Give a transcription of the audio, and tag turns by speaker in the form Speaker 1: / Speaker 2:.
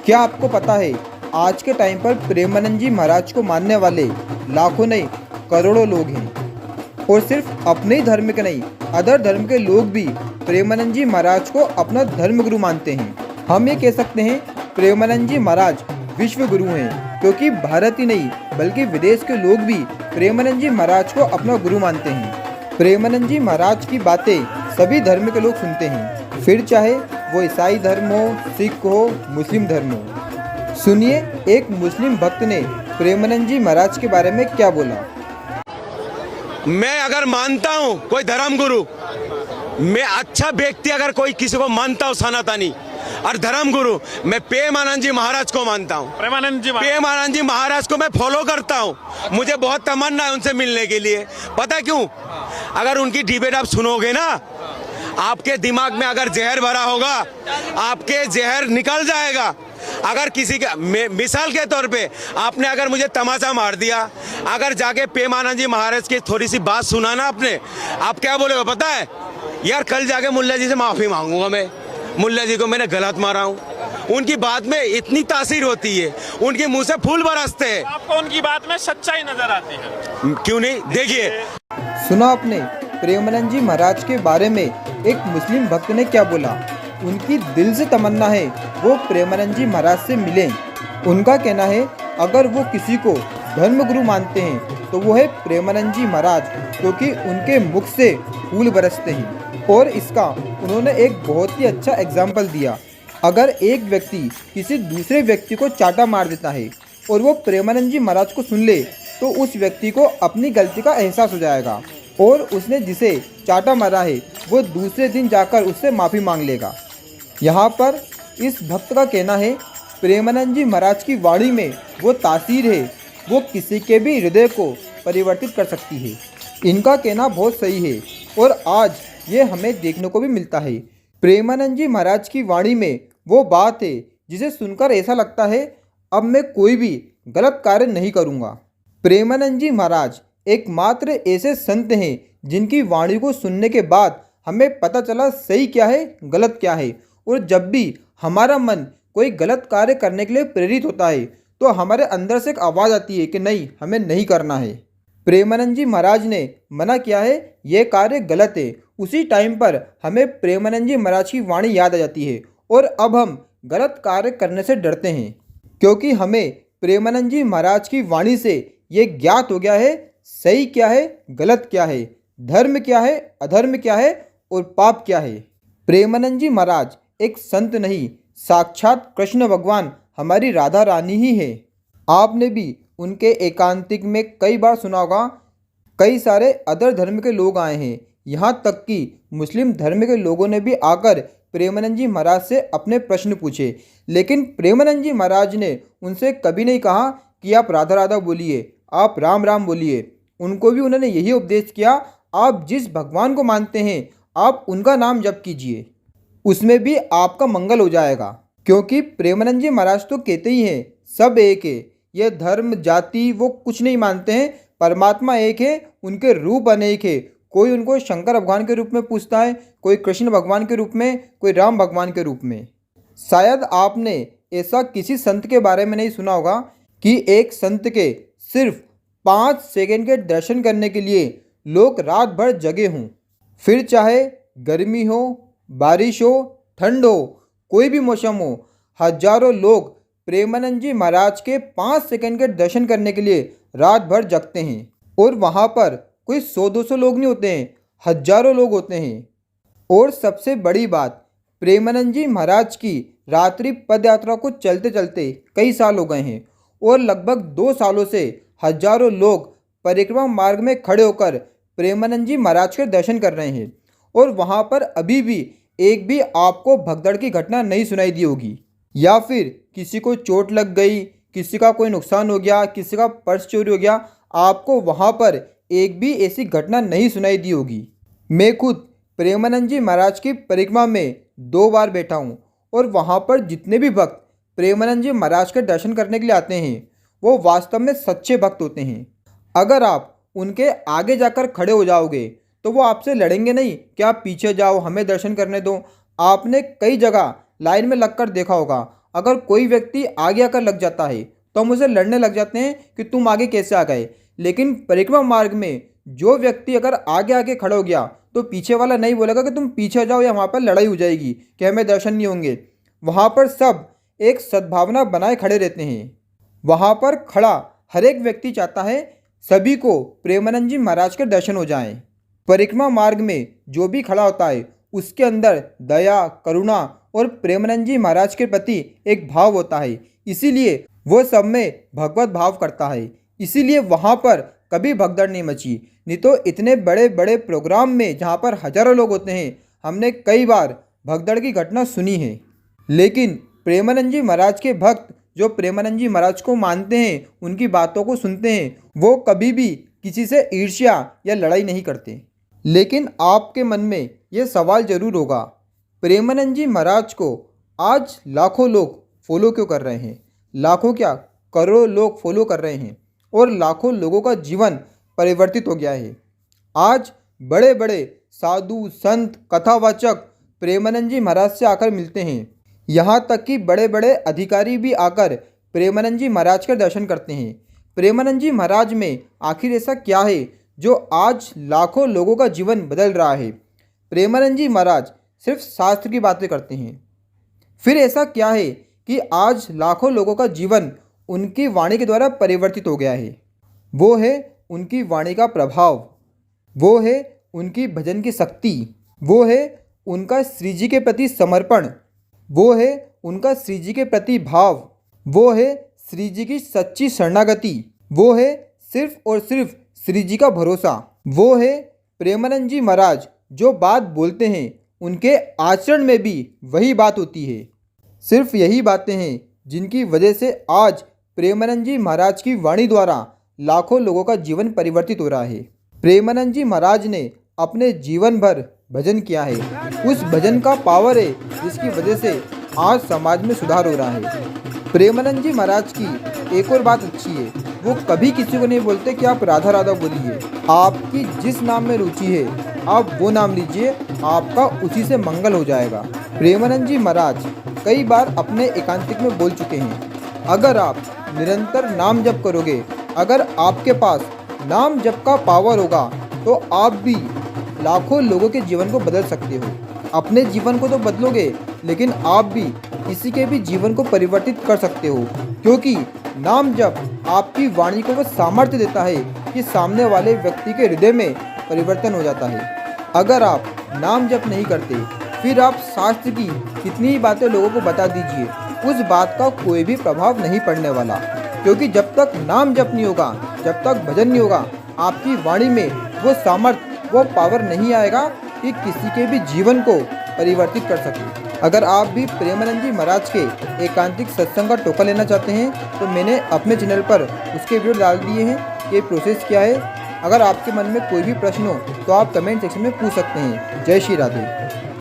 Speaker 1: क्या आपको पता है आज के टाइम पर प्रेमानंद जी महाराज को मानने वाले लाखों नहीं करोड़ों लोग हैं। और सिर्फ अपने ही धर्म के नहीं, अदर धर्म के लोग भी प्रेमानंद जी महाराज को अपना धर्म गुरु मानते हैं। हम ये कह सकते हैं प्रेमानंद जी महाराज विश्व गुरु हैं, क्योंकि भारत ही नहीं बल्कि विदेश के लोग भी प्रेमानंद जी महाराज को अपना गुरु मानते हैं। प्रेमानंद जी महाराज की बातें सभी धर्म के लोग सुनते हैं, फिर चाहे वो ईसाई धर्म हो, सिख हो, मुस्लिम धर्म हो। सुनिए एक मुस्लिम भक्त ने प्रेमानंद जी महाराज के बारे में क्या बोला।
Speaker 2: मैं अगर मानता हूँ कोई धर्म गुरु, मैं अच्छा व्यक्ति अगर कोई किसी को मानता हूँ सनातनी और धर्म गुरु, मैं प्रेमानंद जी महाराज को मानता हूँ। प्रेमानंद जी महाराज को मैं फॉलो करता हूँ। मुझे बहुत तमन्ना है उनसे मिलने के लिए। पता क्यों? अगर उनकी डिबेट आप सुनोगे ना, आपके दिमाग में अगर जहर भरा होगा, आपके जहर निकल जाएगा। अगर किसी का मिसाल के तौर पे आपने अगर मुझे तमाचा मार दिया, अगर जाके प्रेमानंद जी महाराज की थोड़ी सी बात सुना ना आपने, आप क्या बोलेगा पता है? यार कल जाके मुल्ला जी से माफी मांगूंगा, मैं मुल्ला जी को मैंने गलत मारा हूँ। उनकी बात में इतनी तासीर होती है, उनके मुंह से फूल बरसते हैं।
Speaker 3: आपको उनकी बात में सच्चाई नजर आती है,
Speaker 2: क्यों नहीं? देखिए,
Speaker 1: सुना आपने प्रेमानंद जी महाराज के बारे में एक मुस्लिम भक्त ने क्या बोला। उनकी दिल से तमन्ना है वो प्रेमानंद जी महाराज से मिलें। उनका कहना है अगर वो किसी को धर्म गुरु मानते हैं तो वो है प्रेमानंद जी महाराज, क्योंकि उनके मुख से फूल बरसते हैं। और इसका उन्होंने एक बहुत ही अच्छा एग्जाम्पल दिया। अगर एक व्यक्ति किसी दूसरे व्यक्ति को चाटा मार देता है और वो प्रेमानंद जी महाराज को सुन ले तो उस व्यक्ति को अपनी गलती का एहसास हो जाएगा और उसने जिसे चाटा मारा है वो दूसरे दिन जाकर उससे माफ़ी मांग लेगा। यहाँ पर इस भक्त का कहना है प्रेमानंद जी महाराज की वाणी में वो तासीर है, वो किसी के भी हृदय को परिवर्तित कर सकती है। इनका कहना बहुत सही है और आज ये हमें देखने को भी मिलता है। प्रेमानंद जी महाराज की वाणी में वो बात है जिसे सुनकर ऐसा लगता है अब मैं कोई भी गलत कार्य नहीं करूँगा। प्रेमानंद जी महाराज एकमात्र ऐसे संत हैं जिनकी वाणी को सुनने के बाद हमें पता चला सही क्या है गलत क्या है। और जब भी हमारा मन कोई गलत कार्य करने के लिए प्रेरित होता है तो हमारे अंदर से एक आवाज़ आती है कि नहीं, हमें नहीं करना है। प्रेमानंद जी महाराज ने मना किया है, ये कार्य गलत है। उसी टाइम पर हमें प्रेमानंद जी महाराज की वाणी याद आ जाती है और अब हम गलत कार्य करने से डरते हैं, क्योंकि हमें प्रेमानंद जी महाराज की वाणी से ये ज्ञात हो गया है सही क्या है गलत क्या है, धर्म क्या है अधर्म क्या है और पाप क्या है। प्रेमानंद जी महाराज एक संत नहीं, साक्षात कृष्ण भगवान हमारी राधा रानी ही है। आपने भी उनके एकांतिक में कई बार सुना होगा कई सारे अदर धर्म के लोग आए हैं, यहाँ तक कि मुस्लिम धर्म के लोगों ने भी आकर प्रेमानंद जी महाराज से अपने प्रश्न पूछे, लेकिन प्रेमानंद जी महाराज ने उनसे कभी नहीं कहा कि आप राधा राधा बोलिए, आप राम राम बोलिए। उनको भी उन्होंने यही उपदेश किया, आप जिस भगवान को मानते हैं आप उनका नाम जप कीजिए, उसमें भी आपका मंगल हो जाएगा। क्योंकि प्रेमानंद जी महाराज तो कहते ही हैं सब एक है, ये धर्म जाति वो कुछ नहीं मानते हैं, परमात्मा एक है, उनके रूप अनेक है। कोई उनको शंकर भगवान के रूप में पूछता है, कोई कृष्ण भगवान के रूप में, कोई राम भगवान के रूप में। शायद आपने ऐसा किसी संत के बारे में नहीं सुना होगा कि एक संत के सिर्फ 5 सेकंड के दर्शन करने के लिए लोग रात भर जगे हों। फिर चाहे गर्मी हो, बारिश हो, ठंड हो, कोई भी मौसम हो, हजारों लोग प्रेमानंद जी महाराज के 5 सेकंड के दर्शन करने के लिए रात भर जगते हैं। और वहाँ पर कोई 100-200 लोग नहीं होते हैं, हजारों लोग होते हैं। और सबसे बड़ी बात, प्रेमानंद जी महाराज की रात्रि पद यात्रा को चलते चलते कई साल हो गए हैं और लगभग 2 सालों से हजारों लोग परिक्रमा मार्ग में खड़े होकर प्रेमानंद जी महाराज के दर्शन कर रहे हैं। और वहाँ पर अभी भी एक भी आपको भगदड़ की घटना नहीं सुनाई दी होगी, या फिर किसी को चोट लग गई, किसी का कोई नुकसान हो गया, किसी का पर्स चोरी हो गया, आपको वहाँ पर एक भी ऐसी घटना नहीं सुनाई दी होगी। मैं खुद प्रेमानंद जी महाराज की परिक्रमा में 2 बार बैठा हूँ और वहाँ पर जितने भी भक्त प्रेमानंद जी महाराज के दर्शन करने के लिए आते हैं वो वास्तव में सच्चे भक्त होते हैं। अगर आप उनके आगे जाकर खड़े हो जाओगे तो वो आपसे लड़ेंगे नहीं कि आप पीछे जाओ, हमें दर्शन करने दो। आपने कई जगह लाइन में लगकर देखा होगा, अगर कोई व्यक्ति आगे आकर लग जाता है तो हम उसे लड़ने लग जाते हैं कि तुम आगे कैसे आ गए। लेकिन परिक्रमा मार्ग में जो व्यक्ति अगर आगे आके खड़ा हो गया तो पीछे वाला नहीं बोलेगा कि तुम पीछे हो जाओ या वहाँ पर लड़ाई हो जाएगी कि हमें दर्शन नहीं होंगे। वहाँ पर सब एक सद्भावना बनाए खड़े रहते हैं। वहाँ पर खड़ा हर एक व्यक्ति चाहता है सभी को प्रेमानंद जी महाराज के दर्शन हो जाएं। परिक्रमा मार्ग में जो भी खड़ा होता है उसके अंदर दया, करुणा और प्रेमानंद जी महाराज के प्रति एक भाव होता है। इसीलिए वो सब में भगवत भाव करता है। इसीलिए वहाँ पर कभी भगदड़ नहीं मची। नहीं तो इतने बड़े बड़े प्रोग्राम में जहाँ पर हजारों लोग होते हैं हमने कई बार भगदड़ की घटना सुनी है। लेकिन प्रेमानंद जी महाराज के भक्त जो प्रेमानंद जी महाराज को मानते हैं, उनकी बातों को सुनते हैं, वो कभी भी किसी से ईर्ष्या या लड़ाई नहीं करते। लेकिन आपके मन में ये सवाल ज़रूर होगा, प्रेमानंद जी महाराज को आज लाखों लोग फॉलो क्यों कर रहे हैं? लाखों क्या, करोड़ों लोग फॉलो कर रहे हैं और लाखों लोगों का जीवन परिवर्तित हो गया है। आज बड़े बड़े साधु, संत, कथावाचक प्रेमानंद जी महाराज से आकर मिलते हैं। यहाँ तक कि बड़े बड़े अधिकारी भी आकर प्रेमानंद जी महाराज के दर्शन करते हैं। प्रेमानंद जी महाराज में आखिर ऐसा क्या है जो आज लाखों लोगों का जीवन बदल रहा है? प्रेमानंद जी महाराज सिर्फ शास्त्र की बातें करते हैं। फिर ऐसा क्या है कि आज लाखों लोगों का जीवन उनकी वाणी के द्वारा परिवर्तित हो गया है? वो है उनकी वाणी का प्रभाव, वो है उनकी भजन की शक्ति, वो है उनका श्री जी के प्रति समर्पण, वो है उनका श्री जी के प्रति भाव, वो है श्री जी की सच्ची शरणागति, वो है सिर्फ और सिर्फ श्री जी का भरोसा। वो है प्रेमानंद जी महाराज जो बात बोलते हैं उनके आचरण में भी वही बात होती है। सिर्फ यही बातें हैं जिनकी वजह से आज प्रेमानंद जी महाराज की वाणी द्वारा लाखों लोगों का जीवन परिवर्तित हो रहा है। प्रेमानंद जी महाराज ने अपने जीवन भर भजन किया है। उस भजन का पावर है जिसकी वजह से आज समाज में सुधार हो रहा है। प्रेमानंद जी महाराज की एक और बात अच्छी है, वो कभी किसी को नहीं बोलते कि आप राधा राधा बोलिए। आपकी जिस नाम में रुचि है आप वो नाम लीजिए, आपका उसी से मंगल हो जाएगा। प्रेमानंद जी महाराज कई बार अपने एकांतिक में बोल चुके हैं, अगर आप निरंतर नाम जप करोगे, अगर आपके पास नाम जप का पावर होगा तो आप भी लाखों लोगों के जीवन को बदल सकते हो। अपने जीवन को तो बदलोगे लेकिन आप भी किसी के भी जीवन को परिवर्तित कर सकते हो, क्योंकि नाम जप आपकी वाणी को वो सामर्थ्य देता है कि सामने वाले व्यक्ति के हृदय में परिवर्तन हो जाता है। अगर आप नाम जप नहीं करते फिर आप शास्त्र की कितनी ही बातें लोगों को बता दीजिए, उस बात का कोई भी प्रभाव नहीं पड़ने वाला। क्योंकि जब तक नाम जप नहीं होगा, जब तक भजन नहीं होगा, आपकी वाणी में वो सामर्थ्य, वो पावर नहीं आएगा कि किसी के भी जीवन को परिवर्तित कर सके। अगर आप भी प्रेमानंद जी महाराज के एकांतिक सत्संग का टोकन लेना चाहते हैं तो मैंने अपने चैनल पर उसके वीडियो डाल दिए हैं कि प्रोसेस क्या है। अगर आपके मन में कोई भी प्रश्न हो तो आप कमेंट सेक्शन में पूछ सकते हैं। जय श्री राधे।